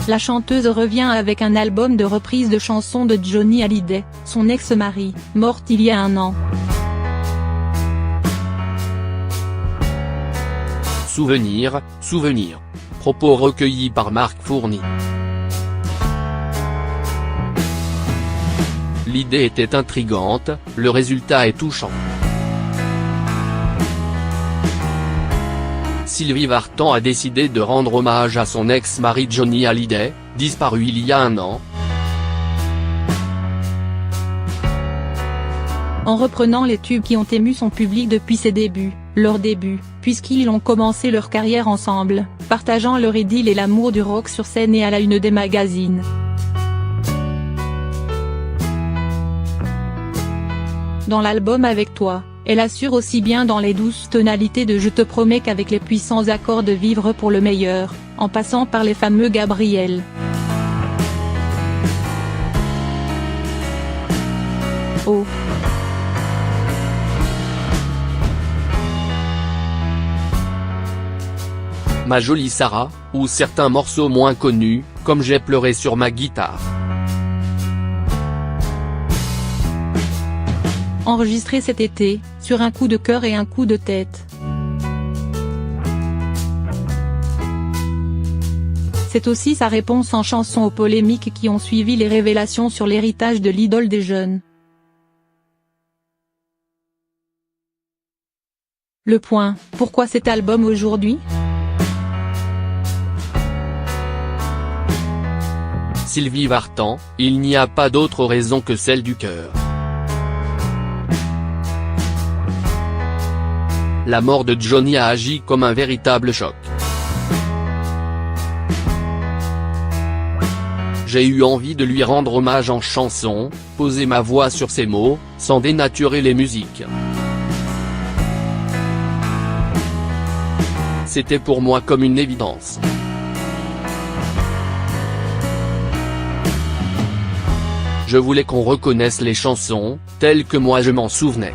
La chanteuse revient avec un album de reprises de chansons de Johnny Hallyday, son ex-mari, morte il y a 1 an. Souvenir, souvenir. Propos recueillis par Marc Fourny. L'idée était intrigante, le résultat est touchant. Sylvie Vartan a décidé de rendre hommage à son ex-mari Johnny Hallyday, disparu il y a 1 an. En reprenant les tubes qui ont ému son public depuis ses débuts, leurs débuts, puisqu'ils ont commencé leur carrière ensemble, partageant leur idylle et l'amour du rock sur scène et à la une des magazines. Dans l'album Avec toi, elle assure aussi bien dans les douces tonalités de Je te promets qu'avec les puissants accords de Vivre pour le meilleur, en passant par les fameux Gabriel. Oh. Ma jolie Sarah, ou certains morceaux moins connus, comme J'ai pleuré sur ma guitare. Enregistré cet été, sur un coup de cœur et un coup de tête. C'est aussi sa réponse en chanson aux polémiques qui ont suivi les révélations sur l'héritage de l'idole des jeunes. Le point, pourquoi cet album aujourd'hui ? Sylvie Vartan, il n'y a pas d'autre raison que celle du cœur. La mort de Johnny a agi comme un véritable choc. J'ai eu envie de lui rendre hommage en chanson, poser ma voix sur ses mots, sans dénaturer les musiques. C'était pour moi comme une évidence. Je voulais qu'on reconnaisse les chansons, telles que moi je m'en souvenais.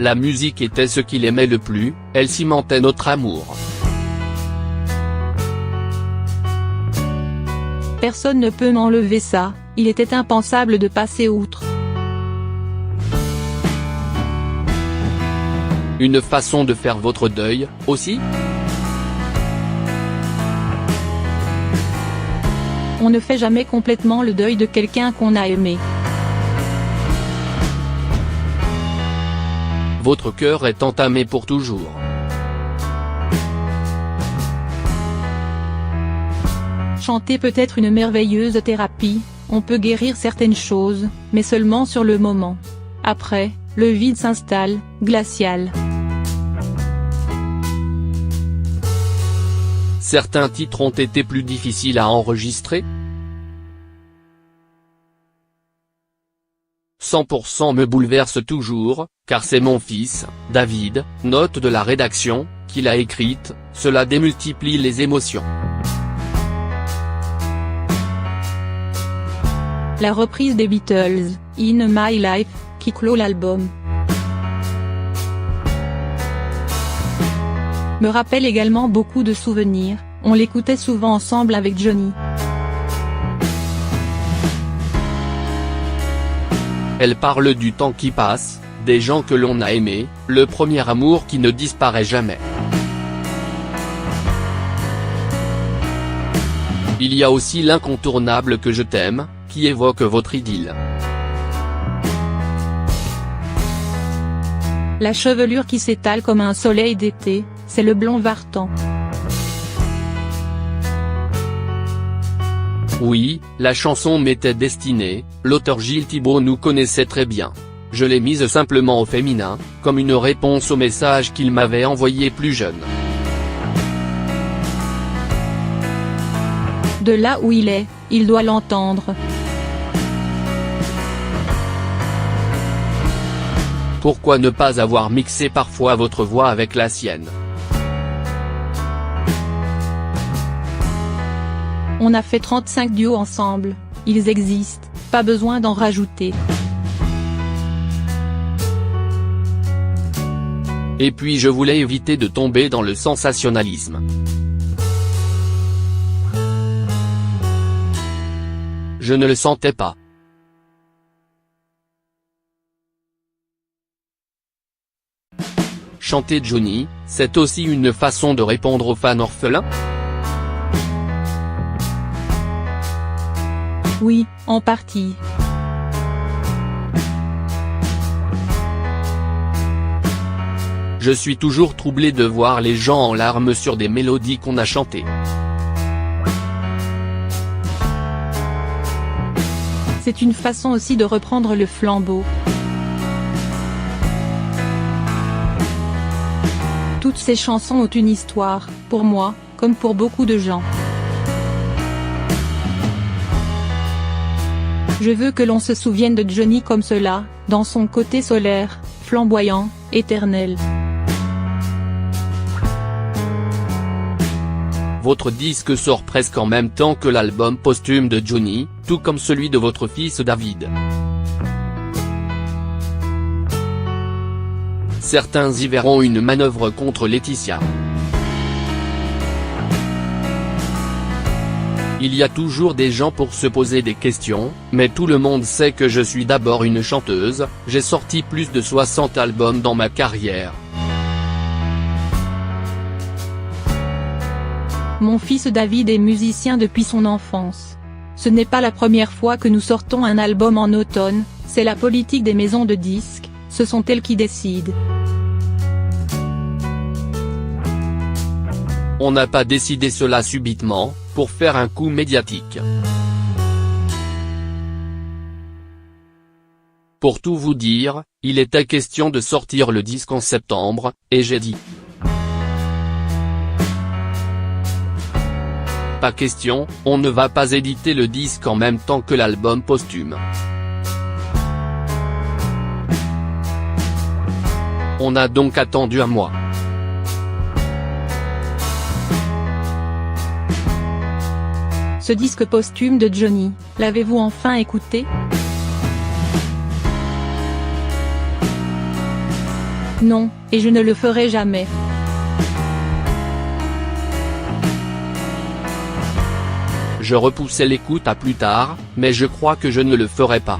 La musique était ce qu'il aimait le plus, elle cimentait notre amour. Personne ne peut m'enlever ça, il était impensable de passer outre. Une façon de faire votre deuil, aussi ? On ne fait jamais complètement le deuil de quelqu'un qu'on a aimé. Votre cœur est entamé pour toujours. Chanter peut être une merveilleuse thérapie, on peut guérir certaines choses, mais seulement sur le moment. Après, le vide s'installe, glacial. Certains titres ont été plus difficiles à enregistrer. 100% me bouleverse toujours, car c'est mon fils, David, note de la rédaction, qui l'a écrite, cela démultiplie les émotions. La reprise des Beatles, In My Life, qui clôt l'album. Me rappelle également beaucoup de souvenirs, on l'écoutait souvent ensemble avec Johnny. Elle parle du temps qui passe, des gens que l'on a aimés, le premier amour qui ne disparaît jamais. Il y a aussi l'incontournable Que je t'aime, qui évoque votre idylle. La chevelure qui s'étale comme un soleil d'été, c'est le blond Vartan. Oui, la chanson m'était destinée, l'auteur Gilles Thibault nous connaissait très bien. Je l'ai mise simplement au féminin, comme une réponse au message qu'il m'avait envoyé plus jeune. De là où il doit l'entendre. Pourquoi ne pas avoir mixé parfois votre voix avec la sienne ? On a fait 35 duos ensemble, ils existent, pas besoin d'en rajouter. Et puis je voulais éviter de tomber dans le sensationnalisme. Je ne le sentais pas. Chanter Johnny, c'est aussi une façon de répondre aux fans orphelins? Oui, en partie. Je suis toujours troublé de voir les gens en larmes sur des mélodies qu'on a chantées. C'est une façon aussi de reprendre le flambeau. Toutes ces chansons ont une histoire, pour moi, comme pour beaucoup de gens. Je veux que l'on se souvienne de Johnny comme cela, dans son côté solaire, flamboyant, éternel. Votre disque sort presque en même temps que l'album posthume de Johnny, tout comme celui de votre fils David. Certains y verront une manœuvre contre Laetitia. Il y a toujours des gens pour se poser des questions, mais tout le monde sait que je suis d'abord une chanteuse, j'ai sorti plus de 60 albums dans ma carrière. Mon fils David est musicien depuis son enfance. Ce n'est pas la première fois que nous sortons un album en automne, c'est la politique des maisons de disques, ce sont elles qui décident. On n'a pas décidé cela subitement, pour faire un coup médiatique. Pour tout vous dire, il était question de sortir le disque en septembre, et j'ai dit. Pas question, on ne va pas éditer le disque en même temps que l'album posthume. On a donc attendu un mois. Ce disque posthume de Johnny, l'avez-vous enfin écouté? Non, et je ne le ferai jamais. Je repoussais l'écoute à plus tard, mais je crois que je ne le ferai pas.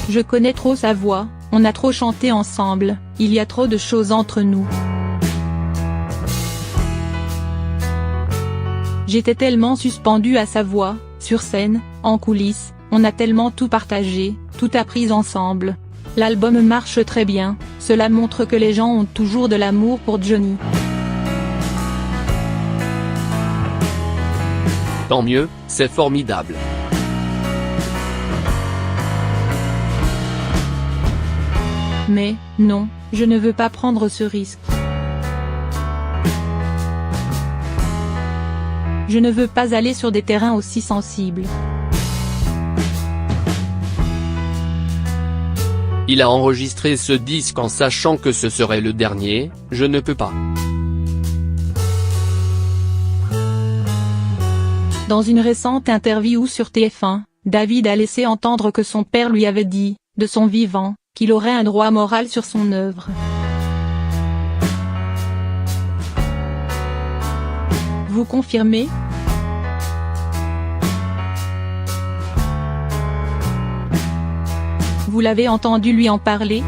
Je connais trop sa voix, on a trop chanté ensemble, il y a trop de choses entre nous. J'étais tellement suspendue à sa voix, sur scène, en coulisses, on a tellement tout partagé, tout appris ensemble. L'album marche très bien, cela montre que les gens ont toujours de l'amour pour Johnny. Tant mieux, c'est formidable. Mais, non, je ne veux pas prendre ce risque. Je ne veux pas aller sur des terrains aussi sensibles. Il a enregistré ce disque en sachant que ce serait le dernier, je ne peux pas. Dans une récente interview sur TF1, David a laissé entendre que son père lui avait dit, de son vivant, qu'il aurait un droit moral sur son œuvre. Vous confirmez? Vous l'avez entendu lui en parler?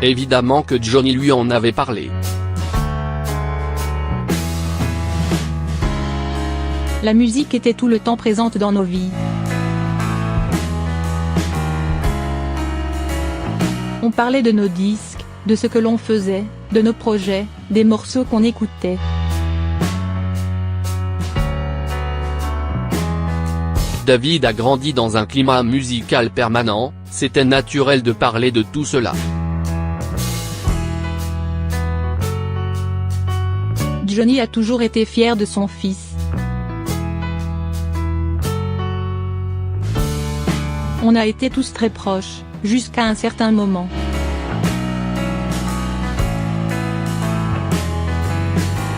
Évidemment que Johnny lui en avait parlé. La musique était tout le temps présente dans nos vies. On parlait de nos disques, de ce que l'on faisait, de nos projets, des morceaux qu'on écoutait. David a grandi dans un climat musical permanent, c'était naturel de parler de tout cela. Johnny a toujours été fier de son fils. On a été tous très proches, jusqu'à un certain moment.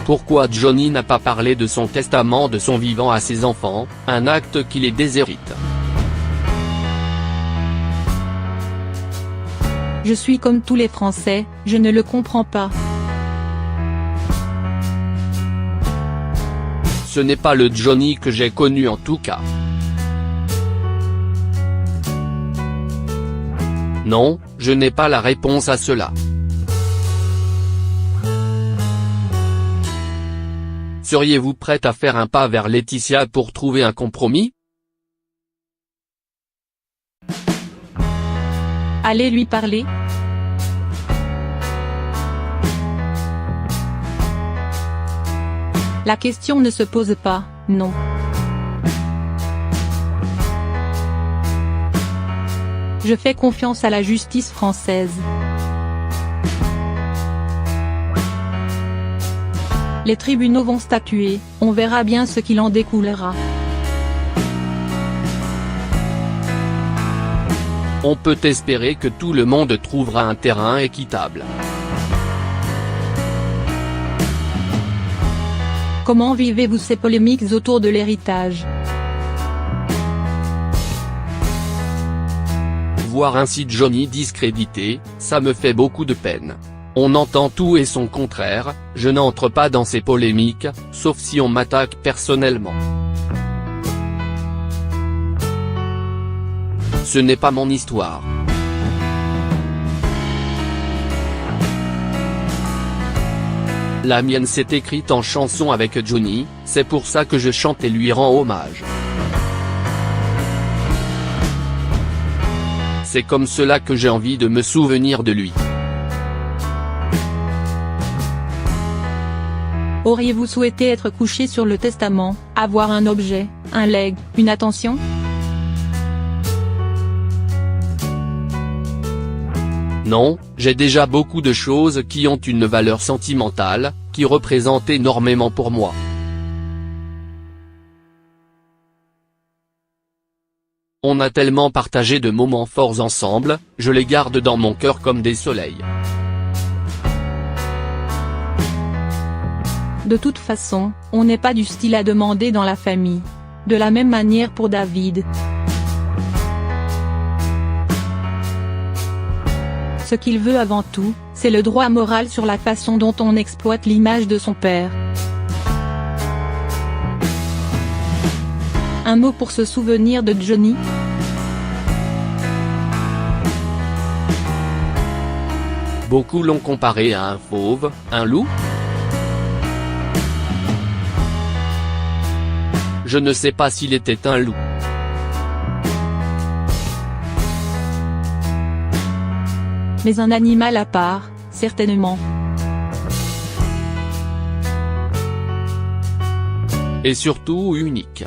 Pourquoi Johnny n'a pas parlé de son testament de son vivant à ses enfants, un acte qui les déshérite? Je suis comme tous les Français, je ne le comprends pas. Ce n'est pas le Johnny que j'ai connu en tout cas. Non, je n'ai pas la réponse à cela. Seriez-vous prête à faire un pas vers Laetitia pour trouver un compromis? Allez lui parler. La question ne se pose pas, non. Je fais confiance à la justice française. Les tribunaux vont statuer, on verra bien ce qu'il en découlera. On peut espérer que tout le monde trouvera un terrain équitable. Comment vivez-vous ces polémiques autour de l'héritage? Voir ainsi Johnny discrédité, ça me fait beaucoup de peine. On entend tout et son contraire, je n'entre pas dans ces polémiques, sauf si on m'attaque personnellement. Ce n'est pas mon histoire. La mienne s'est écrite en chanson avec Johnny, c'est pour ça que je chante et lui rends hommage. C'est comme cela que j'ai envie de me souvenir de lui. Auriez-vous souhaité être couché sur le testament, avoir un objet, un legs, une attention? Non, j'ai déjà beaucoup de choses qui ont une valeur sentimentale, qui représentent énormément pour moi. On a tellement partagé de moments forts ensemble, je les garde dans mon cœur comme des soleils. De toute façon, on n'est pas du style à demander dans la famille. De la même manière pour David. Ce qu'il veut avant tout, c'est le droit moral sur la façon dont on exploite l'image de son père. Un mot pour se souvenir de Johnny? Beaucoup l'ont comparé à un fauve, un loup. Je ne sais pas s'il était un loup. Mais un animal à part, certainement. Et surtout unique.